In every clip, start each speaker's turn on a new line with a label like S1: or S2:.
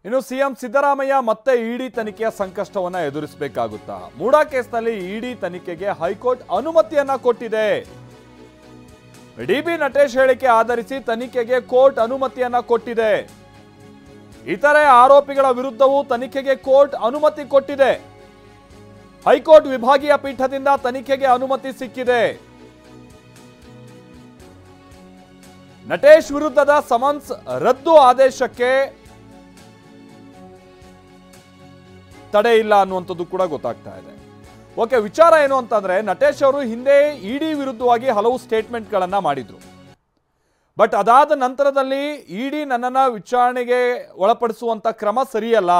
S1: ಇನ್ನು ಸಿಎಂ ಸಿದ್ದರಾಮಯ್ಯ ಮತ್ತೆ ಇಡಿ ತನಿಖೆಯ ಸಂಕಷ್ಟವನ್ನ ಎದುರಿಸಬೇಕಾಗುತ್ತಾ? ಮೂಡಾ ಕೇಸ್ನಲ್ಲಿ ಇಡಿ ತನಿಖೆಗೆ ಹೈಕೋರ್ಟ್ ಅನುಮತಿಯನ್ನ ಕೊಟ್ಟಿದೆ. ಡಿಬಿ ನಟೇಶ್ ಹೇಳಿಕೆ ಆಧರಿಸಿ ತನಿಖೆಗೆ ಕೋರ್ಟ್ ಅನುಮತಿಯನ್ನ ಕೊಟ್ಟಿದೆ. ಇತರೆ ಆರೋಪಿಗಳ ವಿರುದ್ಧವೂ ತನಿಖೆಗೆ ಕೋರ್ಟ್ ಅನುಮತಿ ಕೊಟ್ಟಿದೆ. ಹೈಕೋರ್ಟ್ ವಿಭಾಗೀಯ ಪೀಠದಿಂದ ತನಿಖೆಗೆ ಅನುಮತಿ ಸಿಕ್ಕಿದೆ. ನಟೇಶ್ ವಿರುದ್ಧದ ಸಮನ್ಸ್ ರದ್ದು ಆದೇಶಕ್ಕೆ ತಡೆ ಇಲ್ಲ ಅನ್ನುವಂಥದ್ದು ಕೂಡ ಗೊತ್ತಾಗ್ತಾ ಇದೆ. ಓಕೆ, ವಿಚಾರ ಏನು ಅಂತಂದ್ರೆ, ನಟೇಶ್ ಅವರು ಹಿಂದೆ ಇಡಿ ವಿರುದ್ಧವಾಗಿ ಹಲವು ಸ್ಟೇಟ್ಮೆಂಟ್ಗಳನ್ನ ಮಾಡಿದ್ರು. ಬಟ್ ಅದಾದ ನಂತರದಲ್ಲಿ ಇಡಿ ನನ್ನನ್ನ ವಿಚಾರಣೆಗೆ ಒಳಪಡಿಸುವಂತ ಕ್ರಮ ಸರಿಯಲ್ಲ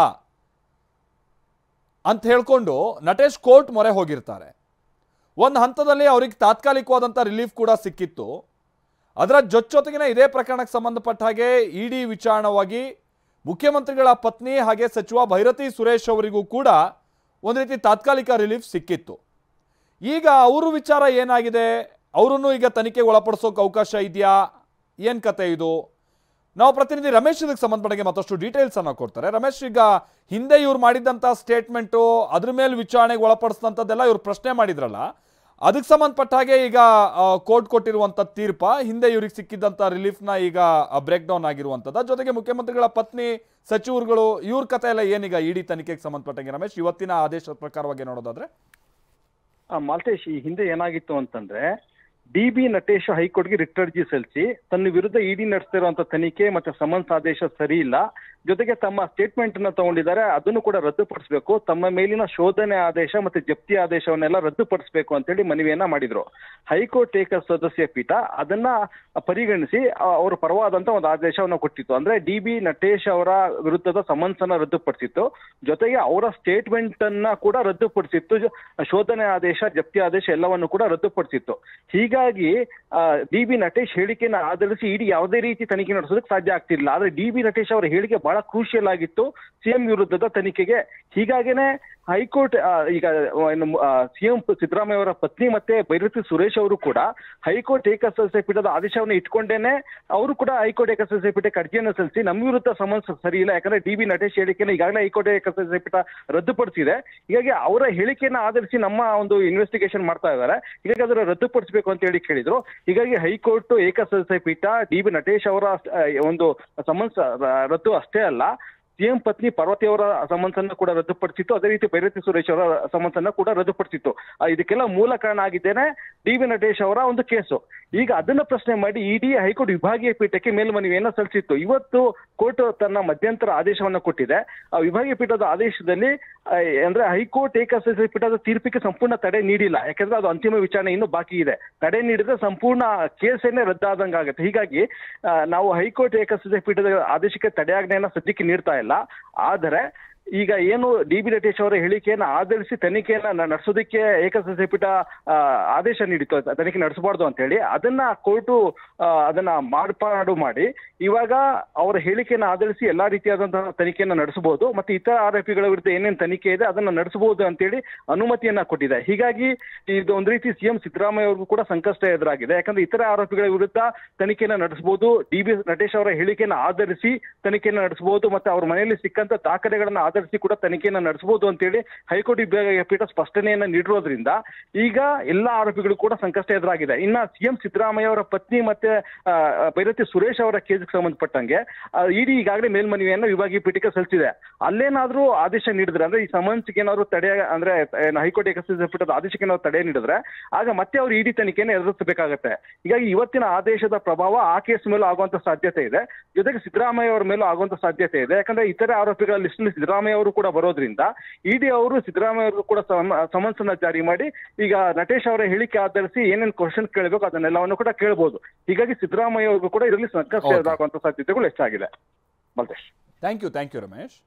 S1: ಅಂತ ಹೇಳ್ಕೊಂಡು ನಟೇಶ್ ಕೋರ್ಟ್ ಮೊರೆ ಹೋಗಿರ್ತಾರೆ. ಒಂದು ಹಂತದಲ್ಲಿ ಅವರಿಗೆ ತಾತ್ಕಾಲಿಕವಾದಂಥ ರಿಲೀಫ್ ಕೂಡ ಸಿಕ್ಕಿತ್ತು. ಅದರ ಜೊತೆಗಿನ ಇದೇ ಪ್ರಕರಣಕ್ಕೆ ಸಂಬಂಧಪಟ್ಟ ಹಾಗೆ ಇಡಿ ವಿಚಾರಣವಾಗಿ ಮುಖ್ಯಮಂತ್ರಿಗಳ ಪತ್ನಿ ಹಾಗೆ ಸಚಿವ ಭೈರತಿ ಸುರೇಶ್ ಅವರಿಗೂ ಕೂಡ ಒಂದು ರೀತಿ ತಾತ್ಕಾಲಿಕ ರಿಲೀಫ್ ಸಿಕ್ಕಿತ್ತು. ಈಗ ಅವರು ವಿಚಾರ ಏನಾಗಿದೆ? ಅವರನ್ನು ಈಗ ತನಿಖೆಗೆ ಒಳಪಡಿಸೋಕೆ ಅವಕಾಶ ಇದೆಯಾ? ಏನು ಕತೆ ಇದು? ನಾವು ಪ್ರತಿನಿಧಿ ರಮೇಶ್ ಇದಕ್ಕೆ ಸಂಬಂಧಪಟ್ಟ ಮತ್ತಷ್ಟು ಡೀಟೇಲ್ಸ್ ಅನ್ನ ಕೊಡ್ತಾರೆ. ರಮೇಶ್, ಈಗ ಹಿಂದೆ ಇವ್ರು ಮಾಡಿದಂಥ ಸ್ಟೇಟ್ಮೆಂಟು, ಅದ್ರ ಮೇಲೆ ವಿಚಾರಣೆಗೆ ಒಳಪಡಿಸಿದಂಥದ್ದೆಲ್ಲ ಇವ್ರು ಪ್ರಶ್ನೆ ಮಾಡಿದ್ರಲ್ಲ, ಅದಕ್ಕೆ ಸಂಬಂಧಪಟ್ಟ ಹಾಗೆ ಈಗ ಕೋರ್ಟ್ ಕೊಟ್ಟಿರುವಂಥ ತೀರ್ಪ, ಹಿಂದೆ ಇವ್ರಿಗೆ ಸಿಕ್ಕಿದ್ದಂಥ ರಿಲೀಫ್ನ ಈಗ ಬ್ರೇಕ್ ಡೌನ್ ಆಗಿರುವಂಥದ್ದು, ಜೊತೆಗೆ ಮುಖ್ಯಮಂತ್ರಿಗಳ ಪತ್ನಿ, ಸಚಿವರುಗಳು, ಇವ್ರ ಕತೆ ಎಲ್ಲ ಏನೀಗ ಇಡಿ ತನಿಖೆಗೆ ಸಂಬಂಧಪಟ್ಟಂಗೆ ರಮೇಶ್, ಇವತ್ತಿನ ಆದೇಶದ ಪ್ರಕಾರವಾಗಿ ನೋಡೋದಾದ್ರೆ?
S2: ಮಾಲ್ತೇಶ್, ಈ ಹಿಂದೆ ಏನಾಗಿತ್ತು ಅಂತಂದ್ರೆ, ಡಿಬಿ ನಟೇಶ್ ಹೈಕೋರ್ಟ್ಗೆ ರಿಟ್ ಅರ್ಜಿ ಸಲ್ಲಿಸಿ ತನ್ನ ವಿರುದ್ಧ ಇಡಿ ನಡೆಸ್ತಿರುವಂತ ತನಿಖೆ ಮತ್ತೆ ಸಮನ್ಸ್ ಆದೇಶ ಸರಿ ಇಲ್ಲ, ಜೊತೆಗೆ ತಮ್ಮ ಸ್ಟೇಟ್ಮೆಂಟ್ ಅನ್ನ ತಗೊಂಡಿದ್ದಾರೆ, ಅದನ್ನು ಕೂಡ ರದ್ದುಪಡಿಸಬೇಕು, ತಮ್ಮ ಮೇಲಿನ ಶೋಧನೆ ಆದೇಶ ಮತ್ತೆ ಜಪ್ತಿ ಆದೇಶವನ್ನೆಲ್ಲ ರದ್ದುಪಡಿಸಬೇಕು ಅಂತೇಳಿ ಮನವಿಯನ್ನ ಮಾಡಿದ್ರು. ಹೈಕೋರ್ಟ್ ಏಕಸದಸ್ಯ ಪೀಠ ಅದನ್ನ ಪರಿಗಣಿಸಿ ಅವರ ಪರವಾದಂತ ಒಂದು ಆದೇಶವನ್ನು ಕೊಟ್ಟಿತ್ತು. ಅಂದ್ರೆ ಡಿಬಿ ನಟೇಶ್ ಅವರ ವಿರುದ್ಧದ ಸಮನ್ಸ್ ಅನ್ನ ರದ್ದುಪಡಿಸಿತ್ತು, ಜೊತೆಗೆ ಅವರ ಸ್ಟೇಟ್ಮೆಂಟ್ ಅನ್ನ ಕೂಡ ರದ್ದುಪಡಿಸಿತ್ತು, ಶೋಧನೆ ಆದೇಶ, ಜಪ್ತಿ ಆದೇಶ ಎಲ್ಲವನ್ನು ಕೂಡ ರದ್ದುಪಡಿಸಿತ್ತು. ಹೀಗಾಗಿ ಡಿಬಿ ನಟೇಶ್ ಹೇಳಿಕೆಯನ್ನು ಆಧರಿಸಿ ಇಡಿ ಯಾವುದೇ ರೀತಿ ತನಿಖೆ ನಡೆಸೋದಕ್ಕೆ ಸಾಧ್ಯ ಆಗ್ತಿಲ್ಲ. ಆದ್ರೆ ಡಿಬಿ ನಟೇಶ್ ಅವರ ಹೇಳಿಕೆ ಬಹಳ ಕ್ರೂಷಿಯಲ್ ಆಗಿತ್ತು ಸಿಎಂ ವಿರುದ್ಧದ ತನಿಖೆಗೆ. ಹೀಗಾಗಿನೇ ಹೈಕೋರ್ಟ್ ಈಗ ಸಿಎಂ ಸಿದ್ದರಾಮಯ್ಯ ಅವರ ಪತ್ನಿ ಮತ್ತೆ ಭೈರತಿ ಸುರೇಶ್ ಅವರು ಕೂಡ ಹೈಕೋರ್ಟ್ ಏಕಸದಸ್ಯ ಪೀಠದ ಆದೇಶವನ್ನು ಇಟ್ಕೊಂಡೇನೆ ಅವರು ಕೂಡ ಹೈಕೋರ್ಟ್ ಏಕಸದಸ್ಯ ಪೀಠಕ್ಕೆ ಅರ್ಜಿಯನ್ನು ಸಲ್ಲಿಸಿ ನಮ್ಮ ವಿರುದ್ಧ ಸಮನ್ಸ್ ಸರಿ ಇಲ್ಲ, ಯಾಕಂದ್ರೆ ಡಿಬಿ ನಟೇಶ್ ಹೇಳಿಕೆಯನ್ನು ಈಗಾಗಲೇ ಹೈಕೋರ್ಟ್ ಏಕಸದಸ್ಯ ಪೀಠ ರದ್ದುಪಡಿಸಿದೆ, ಹೀಗಾಗಿ ಅವರ ಹೇಳಿಕೆಯನ್ನು ಆಧರಿಸಿ ನಮ್ಮ ಒಂದು ಇನ್ವೆಸ್ಟಿಗೇಷನ್ ಮಾಡ್ತಾ ಇದ್ದಾರೆ, ಹೀಗಾಗಿ ಅದರ ರದ್ದುಪಡಿಸಬೇಕು ಅಂತ ಹೇಳಿ ಕೇಳಿದ್ರು. ಹೀಗಾಗಿ ಹೈಕೋರ್ಟ್ ಏಕಸದಸ್ಯ ಪೀಠ ಡಿಬಿ ನಟೇಶ್ ಅವರ ಒಂದು ಸಮನ್ಸ್ ರದ್ದು ಅಷ್ಟೇ ಅಲ್ಲ, ಸಿಎಂ ಪತ್ನಿ ಪಾರ್ವತಿ ಅವರ ಸಮನ್ಸ್ ಅನ್ನು ಕೂಡ ರದ್ದುಪಡಿಸಿತ್ತು, ಅದೇ ರೀತಿ ಭೈರತಿ ಸುರೇಶ್ ಅವರ ಸಮನ್ಸ್ ಅನ್ನು ಕೂಡ ರದ್ದುಪಡಿಸಿತ್ತು. ಇದಕ್ಕೆಲ್ಲ ಮೂಲ ಕಾರಣ ಆಗಿದ್ದೇನೆ ಡಿಬಿ ನಟೇಶ್ ಅವರ ಒಂದು ಕೇಸು. ಈಗ ಅದನ್ನ ಪ್ರಶ್ನೆ ಮಾಡಿ ಇಡಿ ಹೈಕೋರ್ಟ್ ವಿಭಾಗೀಯ ಪೀಠಕ್ಕೆ ಮೇಲ್ಮನವಿಯನ್ನ ಸಲ್ಲಿಸಿತ್ತು. ಇವತ್ತು ಕೋರ್ಟ್ ತನ್ನ ಮಧ್ಯಂತರ ಆದೇಶವನ್ನು ಕೊಟ್ಟಿದೆ. ಆ ವಿಭಾಗೀಯ ಪೀಠದ ಆದೇಶದಲ್ಲಿ ಅಂದ್ರೆ ಹೈಕೋರ್ಟ್ ಏಕಸದಸ್ಯ ಪೀಠದ ತೀರ್ಪಿಗೆ ಸಂಪೂರ್ಣ ತಡೆ ನೀಡಿಲ್ಲ, ಯಾಕಂದ್ರೆ ಅದು ಅಂತಿಮ ವಿಚಾರಣೆ ಇನ್ನೂ ಬಾಕಿ ಇದೆ. ತಡೆ ನೀಡಿದ್ರೆ ಸಂಪೂರ್ಣ ಕೇಸನ್ನೇ ರದ್ದಾದಂಗಾಗುತ್ತೆ. ಹೀಗಾಗಿ ನಾವು ಹೈಕೋರ್ಟ್ ಏಕಸದಸ್ಯ ಪೀಠದ ಆದೇಶಕ್ಕೆ ತಡೆಯಾಜ್ಞೆಯನ್ನ ಸದ್ಯಕ್ಕೆ ನೀಡ್ತಾ ಇಲ್ಲ. ಆದರೆ ಈಗ ಏನು ಡಿಬಿ ನಟೇಶ್ ಅವರ ಹೇಳಿಕೆಯನ್ನು ಆಧರಿಸಿ ತನಿಖೆಯನ್ನ ನಡೆಸೋದಕ್ಕೆ ಏಕಸದಸ್ಯ ಪೀಠ ಆದೇಶ ನೀಡಿತ್ತು, ತನಿಖೆ ನಡೆಸಬಾರ್ದು ಅಂತ ಹೇಳಿ, ಅದನ್ನ ಕೋರ್ಟು ಅದನ್ನ ಮಾರ್ಪಾಡು ಮಾಡಿ ಇವಾಗ ಅವರ ಹೇಳಿಕೆಯನ್ನು ಆಧರಿಸಿ ಎಲ್ಲಾ ರೀತಿಯಾದಂತಹ ತನಿಖೆಯನ್ನು ನಡೆಸಬಹುದು, ಮತ್ತೆ ಇತರ ಆರೋಪಿಗಳ ವಿರುದ್ಧ ಏನೇನು ತನಿಖೆ ಇದೆ ಅದನ್ನ ನಡೆಸಬಹುದು ಅಂತೇಳಿ ಅನುಮತಿಯನ್ನ ಕೊಟ್ಟಿದೆ. ಹೀಗಾಗಿ ಇದು ಒಂದು ರೀತಿ ಸಿಎಂ ಸಿದ್ದರಾಮಯ್ಯ ಅವ್ರಿಗೂ ಕೂಡ ಸಂಕಷ್ಟ ಎದುರಾಗಿದೆ, ಯಾಕಂದ್ರೆ ಇತರ ಆರೋಪಿಗಳ ವಿರುದ್ಧ ತನಿಖೆಯನ್ನು ನಡೆಸಬಹುದು, ಡಿಬಿ ನಟೇಶ್ ಅವರ ಹೇಳಿಕೆಯನ್ನು ಆಧರಿಸಿ ತನಿಖೆಯನ್ನು ನಡೆಸಬಹುದು, ಮತ್ತೆ ಅವ್ರ ಮನೆಯಲ್ಲಿ ಸಿಕ್ಕಂತ ದಾಖಲೆಗಳನ್ನ ಆಧರಿಸಿ ಕೂಡ ತನಿಖೆಯನ್ನು ನಡೆಸಬಹುದು ಅಂತೇಳಿ ಹೈಕೋರ್ಟ್ ವಿಭಾಗೀಯ ಪೀಠ ಸ್ಪಷ್ಟನೆಯನ್ನ ನೀಡಿರೋದ್ರಿಂದ ಈಗ ಎಲ್ಲಾ ಆರೋಪಿಗಳು ಕೂಡ ಸಂಕಷ್ಟ ಎದುರಾಗಿದೆ. ಇನ್ನ ಸಿಎಂ ಸಿದ್ದರಾಮಯ್ಯ ಅವರ ಪತ್ನಿ ಮತ್ತೆ ಭೈರತಿ ಸುರೇಶ್ ಅವರ ಕೇಸ್ಗೆ ಸಂಬಂಧಪಟ್ಟಂಗೆ ಇಡಿ ಈಗಾಗಲೇ ಮೇಲ್ಮನವಿಯನ್ನ ವಿಭಾಗೀಯ ಪೀಠಕ್ಕೆ ಸಲ್ಲಿಸಿದೆ. ಅಲ್ಲೇನಾದ್ರೂ ಆದೇಶ ನೀಡಿದ್ರೆ, ಅಂದ್ರೆ ಈ ಸಮನ್ಸ್ಗೆ ಏನಾದ್ರು ತಡೆ, ಅಂದ್ರೆ ಹೈಕೋರ್ಟ್ ಏಕಸದಸ್ಯ ಪೀಠದ ಆದೇಶಕ್ಕೆ ಏನಾದ್ರು ತಡೆ ನೀಡಿದ್ರೆ ಆಗ ಮತ್ತೆ ಅವರು ಇಡಿ ತನಿಖೆಯನ್ನು ಎದುರಿಸಬೇಕಾಗತ್ತೆ. ಹೀಗಾಗಿ ಇವತ್ತಿನ ಆದೇಶದ ಪ್ರಭಾವ ಆ ಕೇಸ್ ಮೇಲೂ ಆಗುವಂತ ಸಾಧ್ಯತೆ ಇದೆ, ಜೊತೆಗೆ ಸಿದ್ದರಾಮಯ್ಯ ಅವರ ಮೇಲೂ ಆಗುವಂತ ಸಾಧ್ಯತೆ ಇದೆ. ಯಾಕಂದ್ರೆ ಇತರೆ ಆರೋಪಿಗಳ ಲಿಸ್ಟ್ ನಲ್ಲಿ ಸಿದ್ದರಾಮಯ್ಯ ಅವರು ಕೂಡ ಬರೋದ್ರಿಂದ ಇಡಿ ಅವರು ಸಿದ್ದರಾಮಯ್ಯ ಅವರು ಕೂಡ ಸಮನ್ಸ್ ಅನ್ನ ಜಾರಿ ಮಾಡಿ ಈಗ ನಟೇಶ್ ಅವರ ಹೇಳಿಕೆ ಆಧರಿಸಿ ಏನೇನು ಕ್ವಶನ್ ಕೇಳಬೇಕು ಅದನ್ನೆಲ್ಲವನ್ನು ಕೂಡ ಕೇಳಬಹುದು. ಹೀಗಾಗಿ ಸಿದ್ದರಾಮಯ್ಯ ಅವ್ರಿಗೂ ಕೂಡ ಇದರಲ್ಲಿ ಸಂಕಷ್ಟ ಎದುರಾಗುವಂತ ಸಾಧ್ಯತೆಗಳು ಹೆಚ್ಚಾಗಿದೆ. Maltesh,
S1: thank you Ramesh.